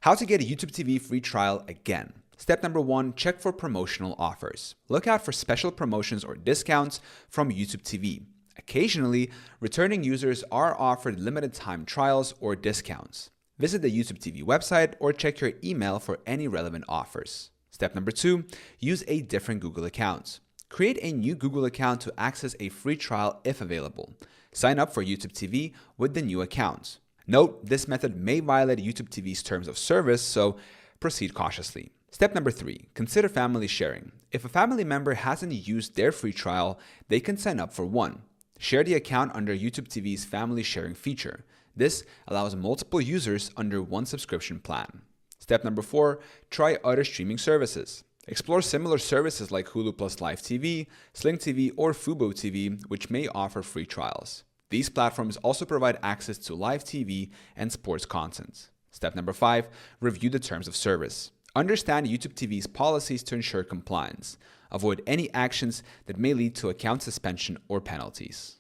How to get a YouTube TV free trial again. Step number 1, check for promotional offers. Look out for special promotions or discounts from YouTube TV. Occasionally, returning users are offered limited time trials or discounts. Visit the YouTube TV website or check your email for any relevant offers. Step number 2, use a different Google account. Create a new Google account to access a free trial if available. Sign up for YouTube TV with the new account. Note, this method may violate YouTube TV's terms of service, so proceed cautiously. Step number 3, consider family sharing. If a family member hasn't used their free trial, they can sign up for one. Share the account under YouTube TV's family sharing feature. This allows multiple users under one subscription plan. Step number 4, try other streaming services. Explore similar services like Hulu Plus Live TV, Sling TV, or Fubo TV, which may offer free trials. These platforms also provide access to live TV and sports content. Step number 5, review the terms of service. Understand YouTube TV's policies to ensure compliance. Avoid any actions that may lead to account suspension or penalties.